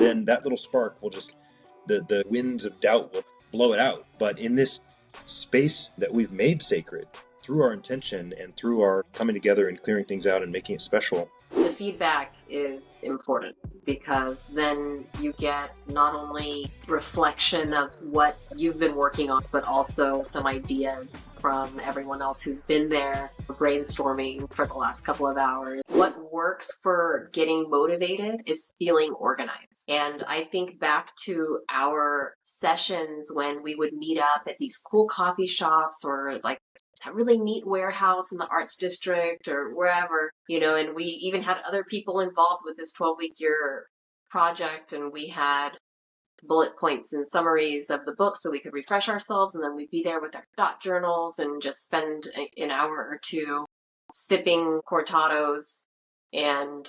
then that little spark will just, the winds of doubt will blow it out. But in this space that we've made sacred through our intention and through our coming together and clearing things out and making it special. The feedback is important because then you get not only reflection of what you've been working on, but also some ideas from everyone else who's been there brainstorming for the last couple of hours. What works for getting motivated is feeling organized. And I think back to our sessions when we would meet up at these cool coffee shops or like that really neat warehouse in the arts district or wherever, and we even had other people involved with this 12-week-year project, and we had bullet points and summaries of the book so we could refresh ourselves, and then we'd be there with our dot journals and just spend an hour or two sipping cortados and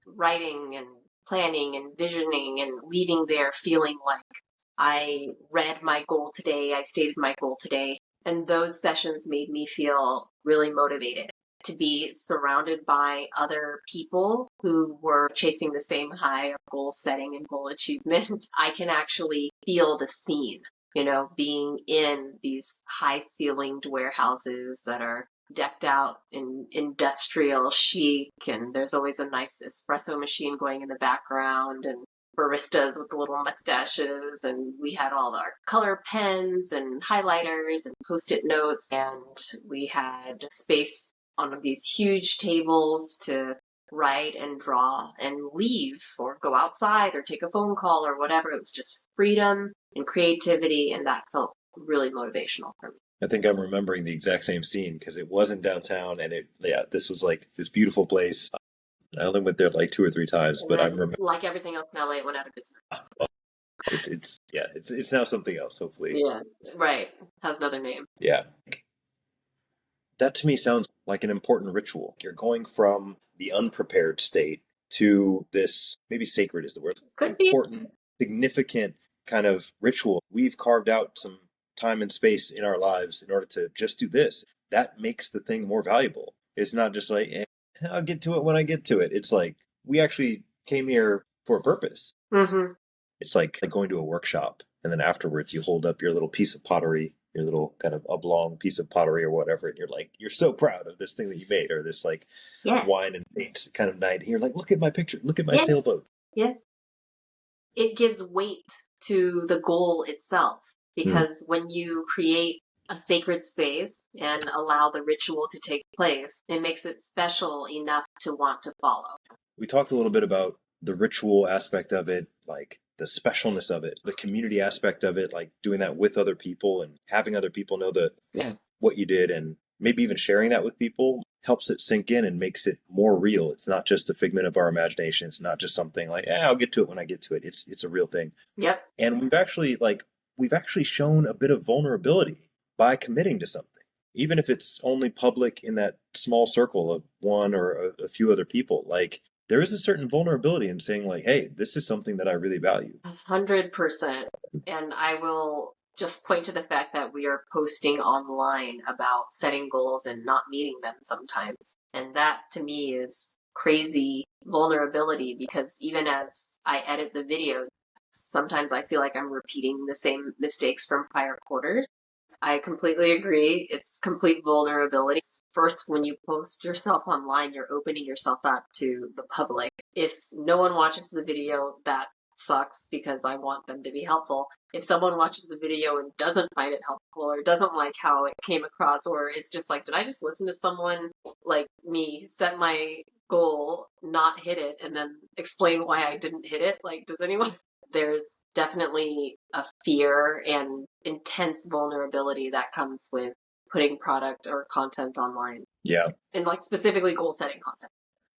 writing and planning and visioning and leaving there feeling like I read my goal today, I stated my goal today. And those sessions made me feel really motivated to be surrounded by other people who were chasing the same high of goal setting and goal achievement. I can actually feel the scene, being in these high ceilinged warehouses that are decked out in industrial chic, and there's always a nice espresso machine going in the background and baristas with little mustaches, and we had all our color pens and highlighters and post-it notes, and we had space on these huge tables to write and draw and leave or go outside or take a phone call or whatever. It was just freedom and creativity, and that felt really motivational for me. I think I'm remembering the exact same scene because it wasn't downtown, and this was like this beautiful place. I only went there like 2 or 3 times, but I remember, like everything else in LA, it went out of business. It's now something else, hopefully. Yeah, right. Has another name. Yeah. That to me sounds like an important ritual. You're going from the unprepared state to this, maybe sacred is the word, Could be important, significant kind of ritual. We've carved out some time and space in our lives in order to just do this. That makes the thing more valuable. It's not just like, I'll get to it when I get to it. It's like, we actually came here for a purpose. Mm-hmm. It's like going to a workshop, and then afterwards you hold up your little piece of pottery, your little kind of oblong piece of pottery or whatever, and you're like, you're so proud of this thing that you made, or this like wine and paint kind of night. And you're like, look at my picture, look at my sailboat. Yes. It gives weight to the goal itself, because when you create a sacred space and allow the ritual to take place, it makes it special enough to want to follow. We talked a little bit about the ritual aspect of it, like the specialness of it, the community aspect of it, like doing that with other people and having other people know what you did, and maybe even sharing that with people helps it sink in and makes it more real. It's not just a figment of our imagination. It's not just something like, I'll get to it when I get to it. It's a real thing. Yep. And we've actually shown a bit of vulnerability by committing to something, even if it's only public in that small circle of one or a few other people. Like, there is a certain vulnerability in saying like, hey, this is something that I really value. 100%. And I will just point to the fact that we are posting online about setting goals and not meeting them sometimes. And that to me is crazy vulnerability, because even as I edit the videos, sometimes I feel like I'm repeating the same mistakes from prior quarters. I completely agree. It's complete vulnerability. First, when you post yourself online, you're opening yourself up to the public. If no one watches the video, that sucks, because I want them to be helpful. If someone watches the video and doesn't find it helpful or doesn't like how it came across, or is just like, did I just listen to someone like me set my goal, not hit it, and then explain why I didn't hit it? Like, does anyone? There's definitely a fear and intense vulnerability that comes with putting product or content online. Yeah. And like specifically goal setting content.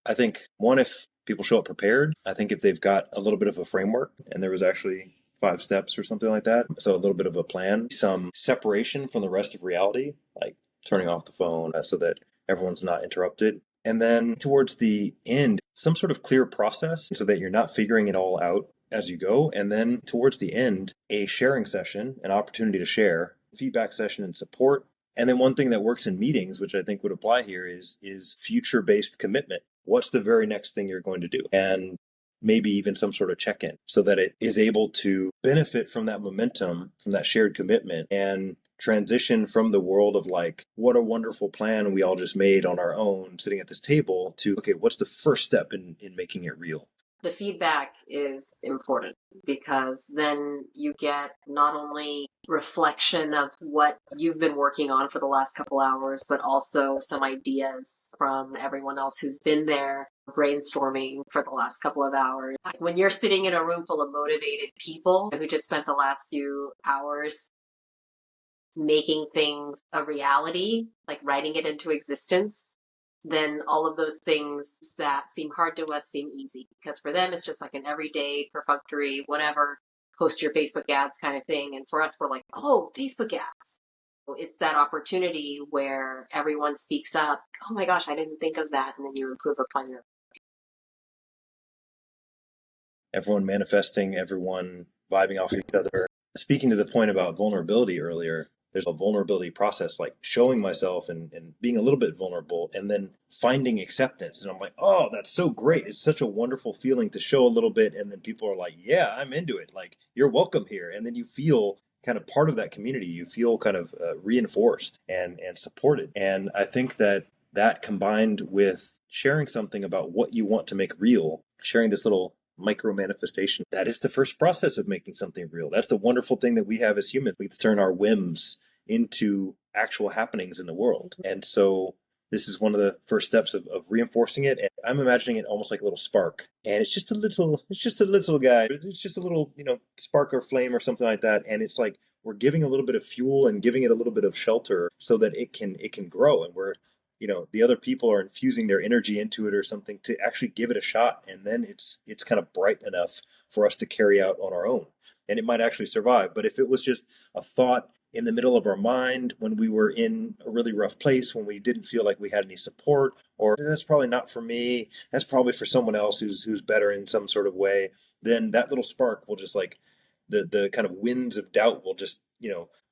I think one, if people show up prepared, I think if they've got a little bit of a framework, and there was actually 5 steps or something like that. So a little bit of a plan, some separation from the rest of reality, like turning off the phone so that everyone's not interrupted. And then towards the end, some sort of clear process so that you're not figuring it all out as you go. And then towards the end, a sharing session, an opportunity to share, feedback session and support. And then one thing that works in meetings, which I think would apply here, is future-based commitment. What's the very next thing you're going to do? And maybe even some sort of check-in so that it is able to benefit from that momentum, from that shared commitment, and transition from the world of like, what a wonderful plan we all just made on our own sitting at this table to, okay, what's the first step in making it real? The feedback is important because then you get not only reflection of what you've been working on for the last couple hours, but also some ideas from everyone else who's been there brainstorming for the last couple of hours. When you're sitting in a room full of motivated people who just spent the last few hours making things a reality, like writing it into existence, then all of those things that seem hard to us seem easy because for them it's just like an everyday perfunctory whatever, post your Facebook ads kind of thing, and for us we're like, oh, Facebook ads. It's that opportunity where everyone speaks up, oh my gosh, I didn't think of that, and then you improve upon your. Everyone manifesting, everyone vibing off each other. Speaking to the point about vulnerability earlier, there's a vulnerability process, like showing myself and being a little bit vulnerable and then finding acceptance. And I'm like, oh, that's so great. It's such a wonderful feeling to show a little bit. And then people are like, yeah, I'm into it. Like, you're welcome here. And then you feel kind of part of that community. You feel kind of reinforced and supported. And I think that that combined with sharing something about what you want to make real, sharing this little micro manifestation, that is the first process of making something real. That's the wonderful thing that we have as humans. We turn our whims into actual happenings in the world. And so this is one of the first steps of reinforcing it. And I'm imagining it almost like a little spark. And it's just a little guy. It's just a little, spark or flame or something like that. And it's like we're giving a little bit of fuel and giving it a little bit of shelter so that it can grow. And we're the other people are infusing their energy into it or something to actually give it a shot. And then it's kind of bright enough for us to carry out on our own. And it might actually survive. But if it was just a thought in the middle of our mind when we were in a really rough place, when we didn't feel like we had any support, or that's probably not for me, that's probably for someone else who's better in some sort of way, then that little spark will just like the kind of winds of doubt will just,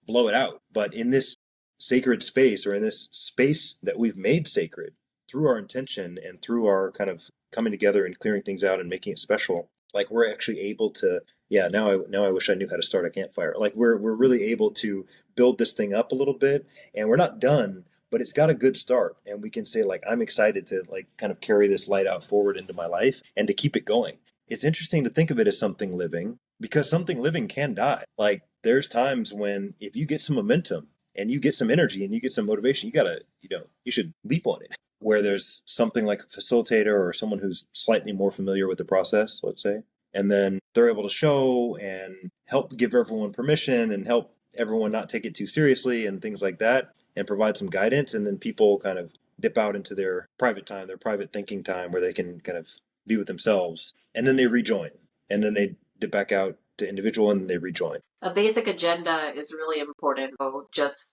blow it out. But in this sacred space, or in this space that we've made sacred through our intention and through our kind of coming together and clearing things out and making it special, like we're actually able to, now I wish I knew how to start a campfire. Like we're really able to build this thing up a little bit, and we're not done, but it's got a good start. And we can say like, I'm excited to like kind of carry this light out forward into my life and to keep it going. It's interesting to think of it as something living, because something living can die. Like there's times when if you get some momentum and you get some energy and you get some motivation, you should leap on it. Where there's something like a facilitator or someone who's slightly more familiar with the process, let's say, and then they're able to show and help give everyone permission and help everyone not take it too seriously and things like that, and provide some guidance. And then people kind of dip out into their private time, their private thinking time, where they can kind of be with themselves, and then they rejoin, and then they dip back out to individual and they rejoin. A basic agenda is really important. Just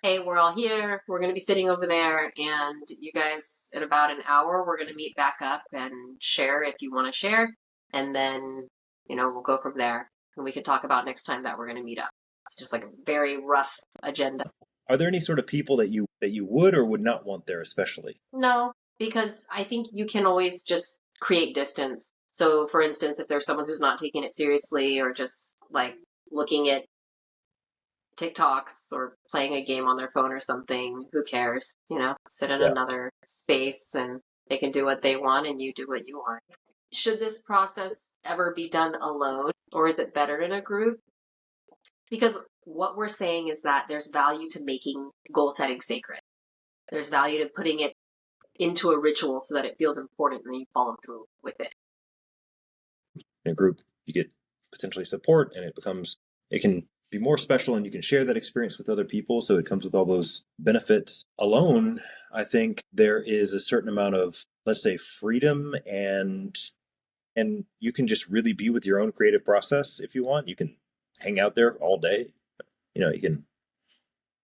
hey, we're all here, we're going to be sitting over there, and you guys, in about an hour, we're going to meet back up and share if you want to share. And then, we'll go from there. And we can talk about next time that we're going to meet up. It's just like a very rough agenda. Are there any sort of people that you would or would not want there especially? No, because I think you can always just create distance. So, for instance, if there's someone who's not taking it seriously or just like looking at TikToks or playing a game on their phone or something, who cares? Sit in another space and they can do what they want and you do what you want. Should this process ever be done alone, or is it better in a group? Because what we're saying is that there's value to making goal setting sacred. There's value to putting it into a ritual so that it feels important and you follow through with it. In a group, you get potentially support, and it can be more special, and you can share that experience with other people. So it comes with all those benefits. Alone, I think there is a certain amount of, let's say, freedom, and you can just really be with your own creative process if you want. You can hang out there all day. You can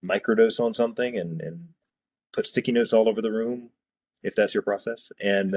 microdose on something and put sticky notes all over the room if that's your process, and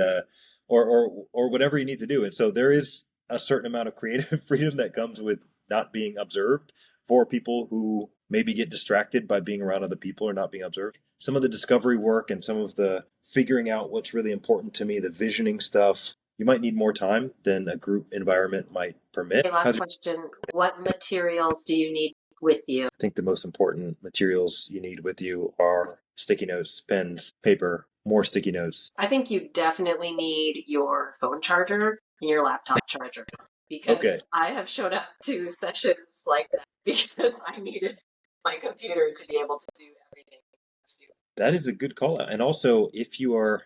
or whatever you need to do. And so there is a certain amount of creative freedom that comes with not being observed for people who maybe get distracted by being around other people or not being observed. Some of the discovery work and some of the figuring out what's really important to me, the visioning stuff, You might need more time than a group environment might permit. Okay, last question. What materials do you need with you? I think the most important materials you need with you are sticky notes, pens, paper, more sticky notes. I think you definitely need your phone charger and your laptop charger because Okay, I have showed up to sessions like that because I needed my computer to be able to do everything I was doing. that is a good call out. And also, if you are,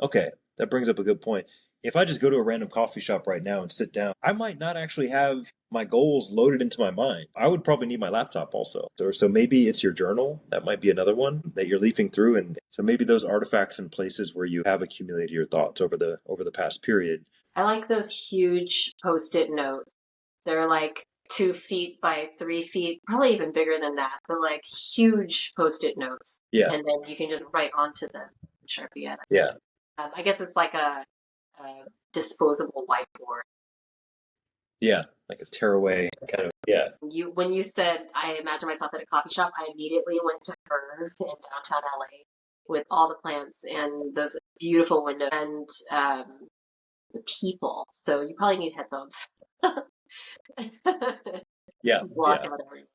okay, that brings up a good point. If I just go to a random coffee shop right now and sit down, I might not actually have my goals loaded into my mind. I would probably need my laptop also. So maybe it's your journal. That might be another one that you're leafing through. And so maybe those artifacts and places where you have accumulated your thoughts over the past period. I like those huge post-it notes. They're like 2 feet by 3 feet, probably even bigger than that. They're like huge post-it notes. Yeah, And then you can just write onto them and Sharpie it. yeah, I guess it's like a disposable whiteboard. yeah. Like a tearaway kind of, yeah, When you said I imagine myself at a coffee shop, I immediately went to Verve in downtown LA with all the plants and those beautiful windows and the people. So you probably need headphones. yeah, Block yeah. out everything.